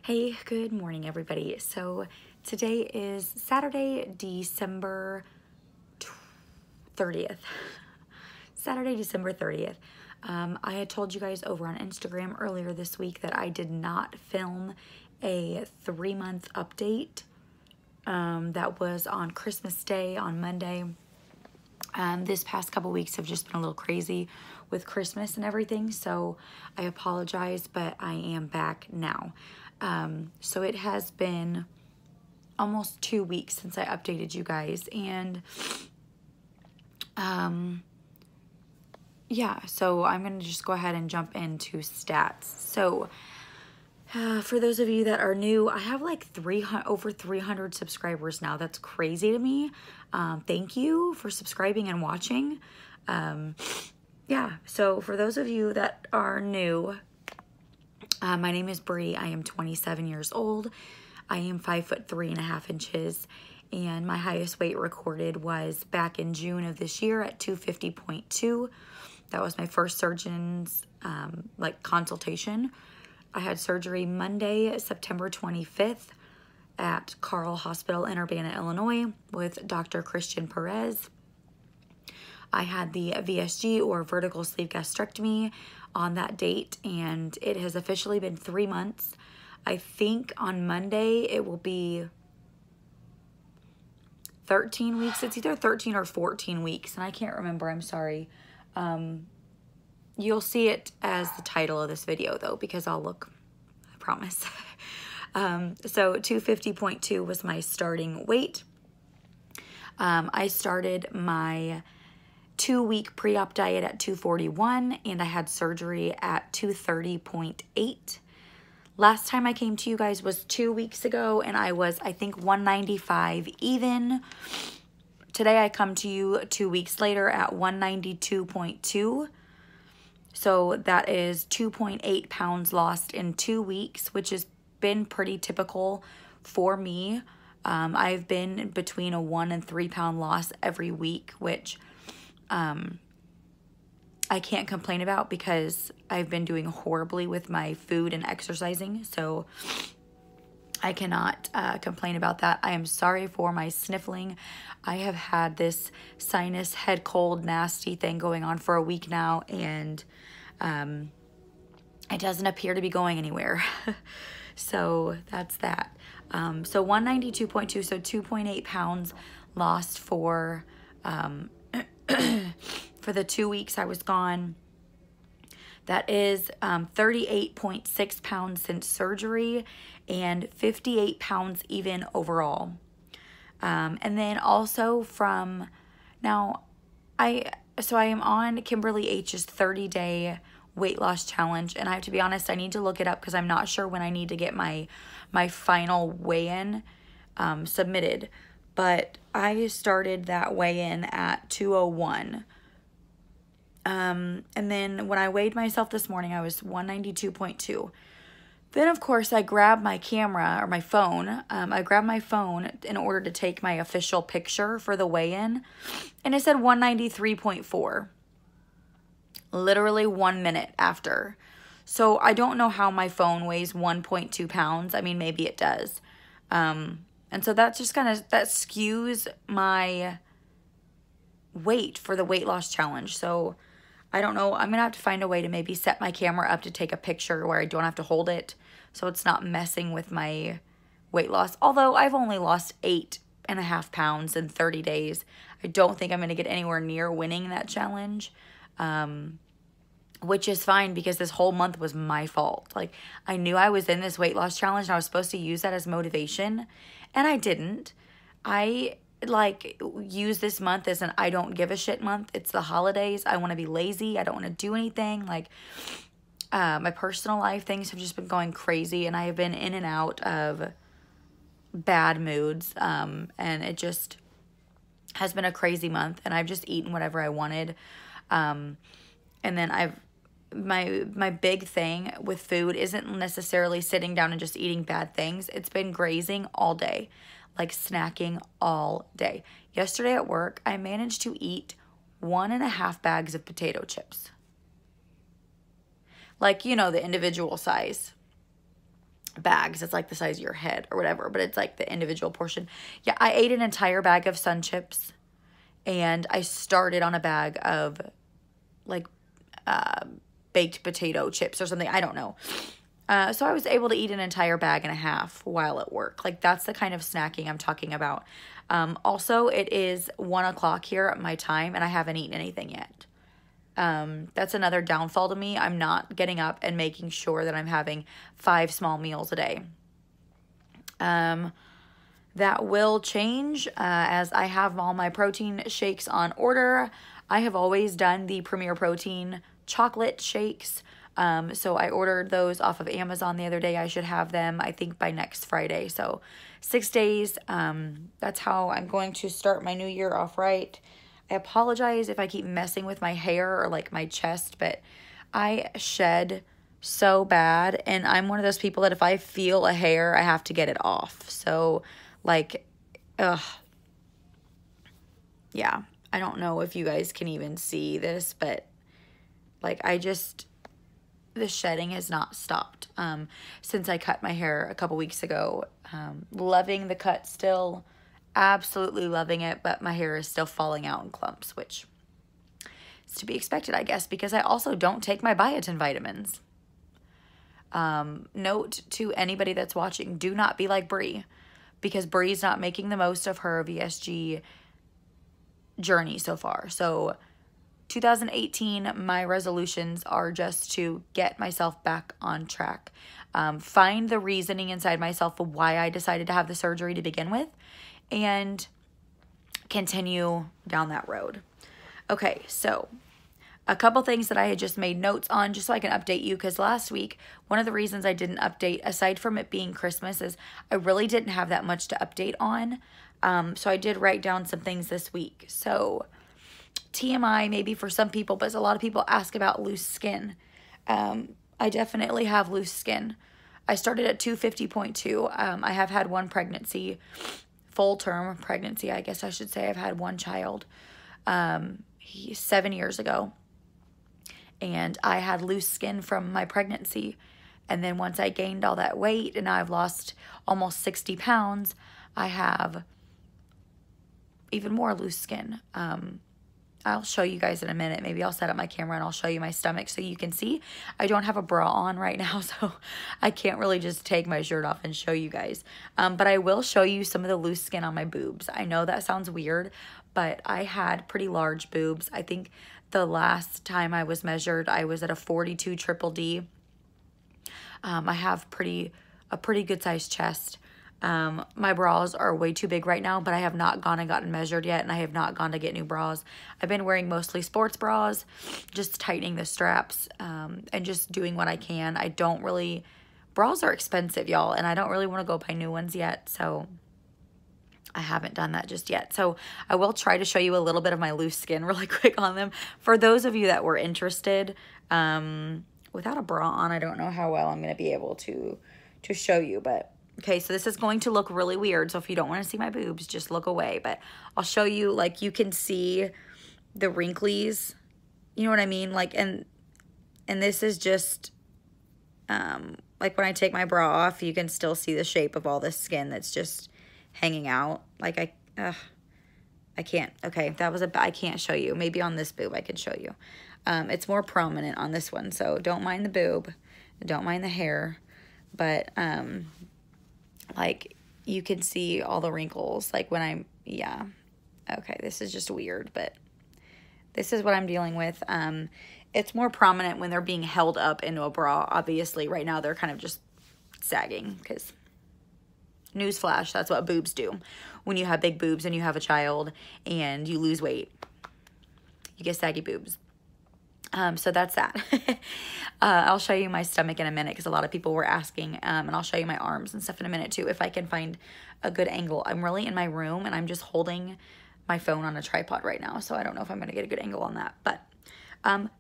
Hey, good morning, everybody. So today is Saturday, December 30th. Saturday, December 30th. I had told you guys over on Instagram earlier this week that I did not film a 3-month update. That was on Christmas Day on Monday. This past couple weeks have just been a little crazy with Christmas and everything, so I apologize, but I am back now. So it has been almost 2 weeks since I updated you guys, and yeah, so I'm going to just go ahead and jump into stats. So for those of you that are new, I have like over 300 subscribers now. That's crazy to me. Thank you for subscribing and watching. Yeah, so for those of you that are new, my name is Bree. I am 27 years old. I am 5'3.5" and my highest weight recorded was back in June of this year at 250.2. That was my first surgeon's consultation. I had surgery Monday, September 25th at Carle Hospital in Urbana, Illinois with Dr. Christian Perez. I had the VSG, or vertical sleeve gastrectomy, on that date, and it has officially been 3 months. I think on Monday it will be 13 weeks. It's either 13 or 14 weeks, and I can't remember. I'm sorry. You'll see it as the title of this video, though, because I'll look, I promise. So 250.2 was my starting weight. I started my 2-week pre-op diet at 241, and I had surgery at 230.8. Last time I came to you guys was 2 weeks ago, and I was, I think, 195 even. Today I come to you 2 weeks later at 192.2. So that is 2.8 pounds lost in 2 weeks, which has been pretty typical for me. I've been between a 1 and 3 pound loss every week, which I can't complain about because I've been doing horribly with my food and exercising, so I cannot complain about that. I am sorry for my sniffling. I have had this sinus head cold nasty thing going on for a week now, and it doesn't appear to be going anywhere. So that's that. So 192.2, so 2.8 pounds lost for for the 2 weeks I was gone. That is 38.6 pounds since surgery and 58 pounds even overall. And then also from now, I am on Kimberly H's 30-day weight loss challenge, and I have to be honest, I need to look it up because I'm not sure when I need to get my final weigh-in submitted. But I started that weigh-in at 201. And then when I weighed myself this morning, I was 192.2. Then, of course, I grabbed my camera, or my phone. I grabbed my phone in order to take my official picture for the weigh-in, and it said 193.4. Literally 1 minute after. So I don't know how my phone weighs 1.2 pounds. I mean, maybe it does. And so that's just kind of, that skews my weight for the weight loss challenge. So I don't know. I'm going to have to find a way to maybe set my camera up to take a picture where I don't have to hold it, so it's not messing with my weight loss. Although I've only lost 8.5 pounds in 30 days. I don't think I'm going to get anywhere near winning that challenge. Which is fine because this whole month was my fault. Like, I knew I was in this weight loss challenge and I was supposed to use that as motivation, and I didn't. I use this month as an I don't give a shit month. It's the holidays. I want to be lazy. I don't want to do anything. Like, my personal life, things have just been going crazy, and I have been in and out of bad moods. And it just has been a crazy month, and I've just eaten whatever I wanted. And then my big thing with food isn't necessarily sitting down and just eating bad things. It's been grazing all day, like snacking all day. Yesterday at work, I managed to eat 1.5 bags of potato chips. Like, you know, the individual size. bags. It's like the size of your head or whatever, but it's like the individual portion. Yeah, I ate an entire bag of Sun Chips, and I started on a bag of like baked potato chips or something. I don't know. So I was able to eat an entire bag and a half while at work. Like, that's the kind of snacking I'm talking about. Also, it is 1 o'clock here at my time, and I haven't eaten anything yet. That's another downfall to me. I'm not getting up and making sure that I'm having 5 small meals a day. That will change as I have all my protein shakes on order. I have always done the Premier Protein chocolate shakes. So I ordered those off of Amazon the other day. I should have them, I think, by next Friday. So 6 days. That's how I'm going to start my new year off right. I apologize if I keep messing with my hair or like my chest, but I shed so bad, and I'm one of those people that if I feel a hair, I have to get it off. So like, yeah, I don't know if you guys can even see this, but like the shedding has not stopped since I cut my hair a couple weeks ago. Loving the cut still, absolutely loving it, but my hair is still falling out in clumps, which is to be expected, I guess, because I also don't take my biotin vitamins. Note to anybody that's watching, do not be like Bree, because Bree's not making the most of her VSG journey so far. So 2018, my resolutions are just to get myself back on track. Find the reasoning inside myself of why I decided to have the surgery to begin with, and continue down that road. Okay, so a couple things that I had just made notes on just so I can update you, because last week, one of the reasons I didn't update, aside from it being Christmas, is I really didn't have that much to update on. So I did write down some things this week. So TMI maybe for some people, but a lot of people ask about loose skin. I definitely have loose skin. I started at 250.2. I have had one pregnancy, full-term pregnancy, I guess I should say. I've had one child 7 years ago. And I had loose skin from my pregnancy. And then once I gained all that weight and now I've lost almost 60 pounds, I have even more loose skin. I'll show you guys in a minute. Maybe I'll set up my camera and I'll show you my stomach so you can see. I don't have a bra on right now, so I can't really just take my shirt off and show you guys. But I will show you some of the loose skin on my boobs. I know that sounds weird, but I had pretty large boobs. I think the last time I was measured, I was at a 42 triple D. I have a pretty good sized chest. My bras are way too big right now, but I have not gone and gotten measured yet, and I have not gone to get new bras. I've been wearing mostly sports bras, just tightening the straps, and just doing what I can. Bras are expensive, y'all, and I don't really want to go buy new ones yet, so I haven't done that just yet. So I will try to show you a little bit of my loose skin really quick on them. For those of you that were interested, without a bra on, I don't know how well I'm going to be able to show you, but okay, so this is going to look really weird. So if you don't want to see my boobs, just look away, but I'll show you, like, you can see the wrinklies, you know what I mean? Like, and this is just, like when I take my bra off, you can still see the shape of all this skin that's just hanging out. Like I can't, okay, I can't show you. Maybe on this boob I can show you. It's more prominent on this one, so don't mind the boob, don't mind the hair, but, like, you can see all the wrinkles, like when yeah, okay, this is just weird, but this is what I'm dealing with. It's more prominent when they're being held up into a bra. Obviously, right now they're kind of just sagging, because newsflash, that's what boobs do. When you have big boobs and you have a child and you lose weight, you get saggy boobs. So that's that. I'll show you my stomach in a minute, because a lot of people were asking, and I'll show you my arms and stuff in a minute too, if I can find a good angle. I'm really in my room, and I'm just holding my phone on a tripod right now, so I don't know if I'm going to get a good angle on that, but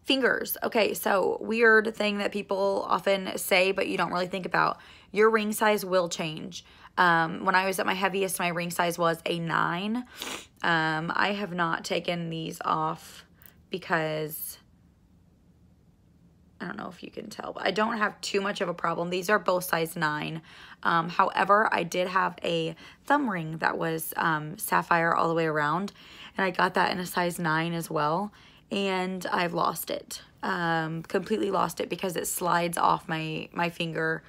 fingers. Okay, so weird thing that people often say, but you don't really think about. Your ring size will change. When I was at my heaviest, my ring size was a 9. I have not taken these off because I don't know if you can tell, but I don't have too much of a problem. These are both size 9. However, I did have a thumb ring that was sapphire all the way around, and I got that in a size 9 as well, and I've lost it. Completely lost it because it slides off my finger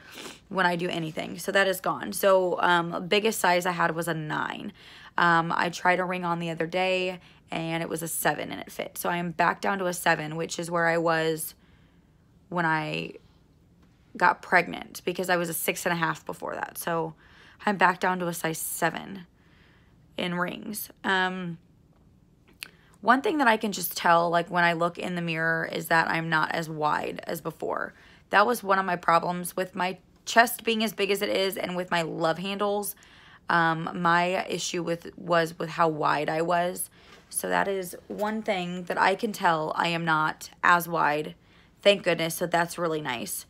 when I do anything. So that is gone. So biggest size I had was a 9. I tried a ring on the other day, and it was a 7 and it fit. So I am back down to a 7, which is where I was when I got pregnant, because I was a 6.5 before that. So I'm back down to a size 7 in rings. One thing that I can just tell, like when I look in the mirror, is that I'm not as wide as before. That was one of my problems with my chest being as big as it is, and with my love handles. My issue was with how wide I was. So that is one thing that I can tell. I am not as wide, thank goodness. So that's really nice.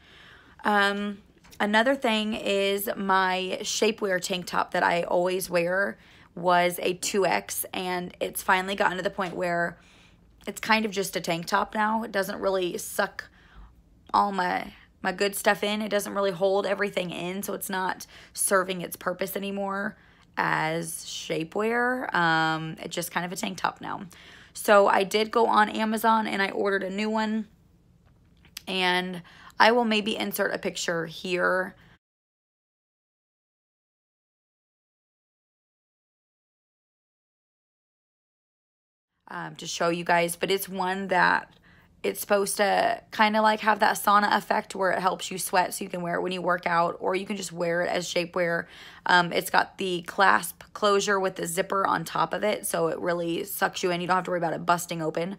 Another thing is my shapewear tank top that I always wear was a 2X, and it's finally gotten to the point where it's kind of just a tank top now. It doesn't really suck all my good stuff in. It doesn't really hold everything in, so it's not serving its purpose anymore as shapewear. It's just kind of a tank top now. So I did go on Amazon and I ordered a new one, and I will maybe insert a picture here to show you guys, but it's one that it's supposed to kind of like have that sauna effect where it helps you sweat, so you can wear it when you work out, or you can just wear it as shapewear. It's got the clasp closure with the zipper on top of it, so it really sucks you in. You don't have to worry about it busting open.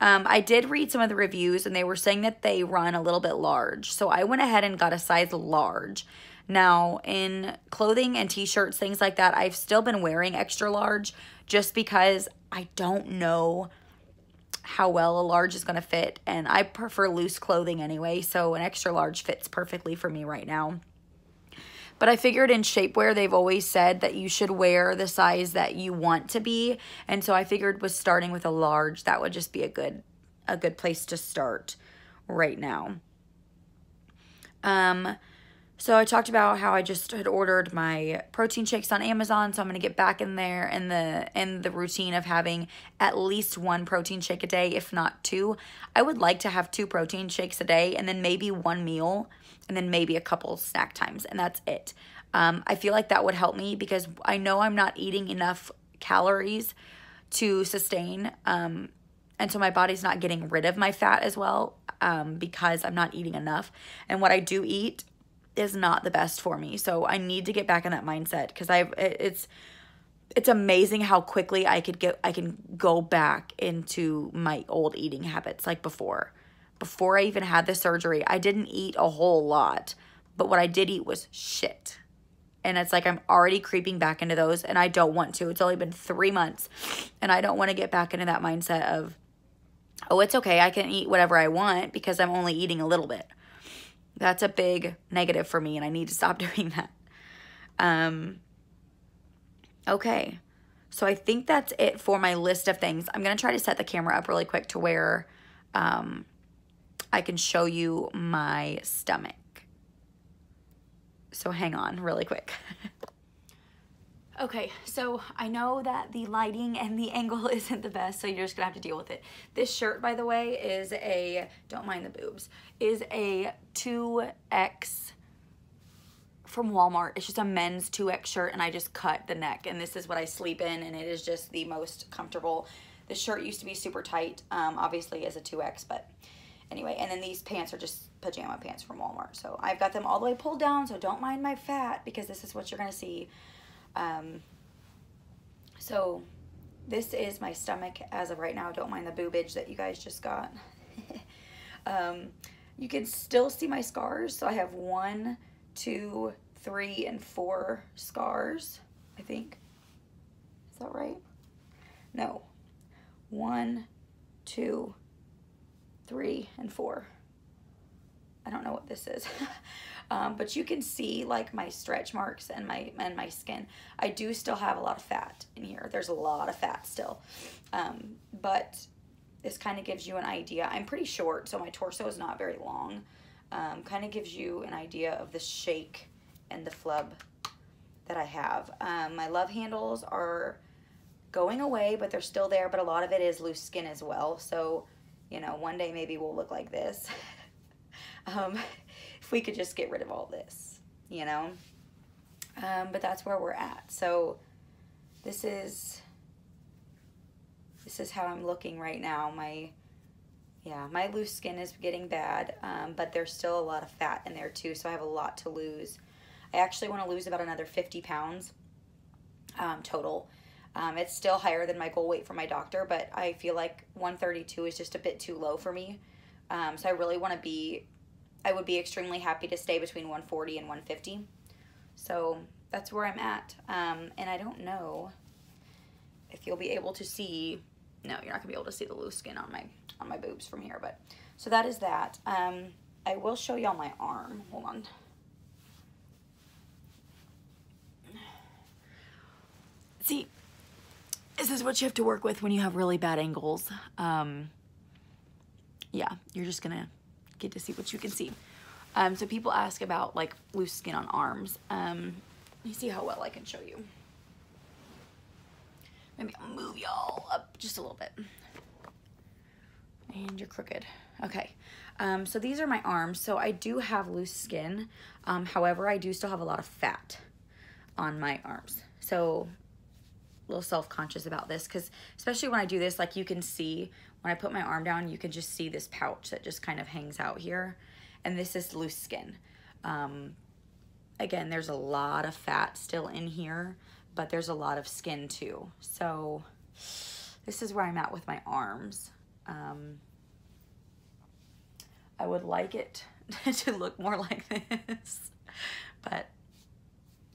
I did read some of the reviews, and they were saying that they run a little bit large, so I went ahead and got a size large. Now, in clothing and t-shirts, things like that, I've still been wearing extra large just because I don't know how well a large is going to fit, and I prefer loose clothing anyway, so an extra large fits perfectly for me right now. But I figured in shapewear, they've always said that you should wear the size that you want to be, and so I figured with starting with a large, that would just be a good place to start right now. So I talked about how I just had ordered my protein shakes on Amazon, so I'm going to get back in there in the routine of having at least 1 protein shake a day, if not 2. I would like to have 2 protein shakes a day, and then maybe 1 meal, and then maybe a couple snack times, and that's it. I feel like that would help me because I know I'm not eating enough calories to sustain, and so my body's not getting rid of my fat as well, because I'm not eating enough. And what I do eat is not the best for me. So I need to get back in that mindset, because it's amazing how quickly I can go back into my old eating habits like before. Before I even had the surgery, I didn't eat a whole lot, but what I did eat was shit. And it's like I'm already creeping back into those, and I don't want to. It's only been 3 months, and I don't want to get back into that mindset of, oh, it's okay, I can eat whatever I want because I'm only eating a little bit. That's a big negative for me, and I need to stop doing that. Okay, so I think that's it for my list of things. I'm going to try to set the camera up really quick to where I can show you my stomach. So hang on really quick. Okay, so I know that the lighting and the angle isn't the best, so you're just gonna have to deal with it. This shirt, by the way, is a, don't mind the boobs, is a 2X from Walmart. It's just a men's 2X shirt, and I just cut the neck, and this is what I sleep in, and it is just the most comfortable. The shirt used to be super tight, obviously as a 2X, but anyway, and then these pants are just pajama pants from Walmart. So I've got them all the way pulled down, so don't mind my fat, because this is what you're gonna see. So this is my stomach as of right now. Don't mind the boobage that you guys just got. You can still see my scars. So I have 1, 2, 3, and 4 scars, I think. Is that right? No. 1, 2, 3, and 4. I don't know what this is. But you can see like my stretch marks and my skin. I do still have a lot of fat in here. There's a lot of fat still. But this kind of gives you an idea. I'm pretty short, so my torso is not very long. Kind of gives you an idea of the shake and the flub that I have. My love handles are going away, but they're still there, but a lot of it is loose skin as well. So, you know, one day maybe we'll look like this. If we could just get rid of all this, you know. But that's where we're at. So this is how I'm looking right now. My loose skin is getting bad, but there's still a lot of fat in there too, so I have a lot to lose. I actually want to lose about another 50 pounds total. It's still higher than my goal weight from my doctor, but I feel like 132 is just a bit too low for me. So I really want to be, I would be extremely happy to stay between 140 and 150. So that's where I'm at. And I don't know if you'll be able to see, no, you're not gonna be able to see the loose skin on my boobs from here, but so that is that. I will show y'all my arm. Hold on. See, this is what you have to work with when you have really bad angles. Yeah, you're just gonna get to see what you can see. So people ask about like loose skin on arms. Let me see how well I can show you. Maybe I'll move y'all up just a little bit. And you're crooked. Okay. So these are my arms. So I do have loose skin. However, I do still have a lot of fat on my arms. So a little self-conscious about this, because especially when I do this, like you can see when I put my arm down, you can just see this pouch that just kind of hangs out here. And this is loose skin. Again, there's a lot of fat still in here, but there's a lot of skin too. So this is where I'm at with my arms. I would like it to look more like this, but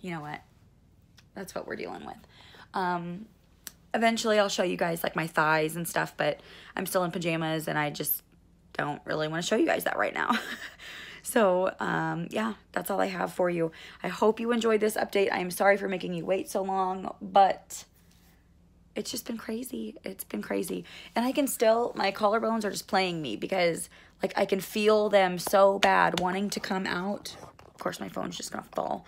you know what? That's what we're dealing with. Eventually I'll show you guys like my thighs and stuff, but I'm still in pajamas and I just don't really want to show you guys that right now. So, yeah, that's all I have for you. I hope you enjoyed this update. I'm sorry for making you wait so long, but it's just been crazy. It's been crazy. And I can still, my collarbones are just playing me because, like, I can feel them so bad wanting to come out. Of course, my phone's just gonna fall.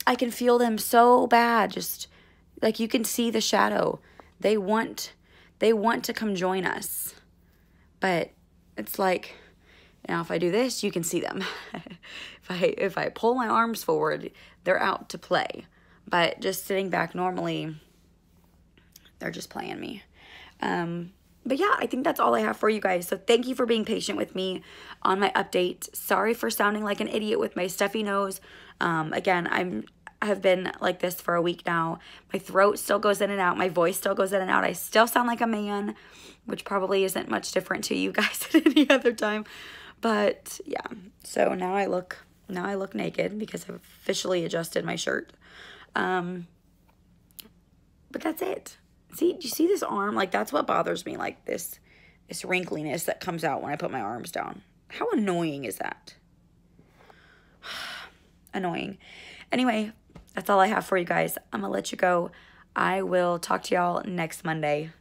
I can feel them so bad. Just, like, you can see the shadow. They want to come join us. But it's like, now if I do this, you can see them. If I pull my arms forward, they're out to play. But just sitting back normally, they're just playing me. But yeah, I think that's all I have for you guys. So thank you for being patient with me on my update. Sorry for sounding like an idiot with my stuffy nose. Again, I have been like this for a week now. My throat still goes in and out. My voice still goes in and out. I still sound like a man, which probably isn't much different to you guys at any other time. But yeah, so now I look naked because I've officially adjusted my shirt. But that's it. See, do you see this arm? Like, that's what bothers me, like this wrinkliness that comes out when I put my arms down. How annoying is that? Annoying. Anyway, that's all I have for you guys. I'm gonna let you go. I will talk to y'all next Monday.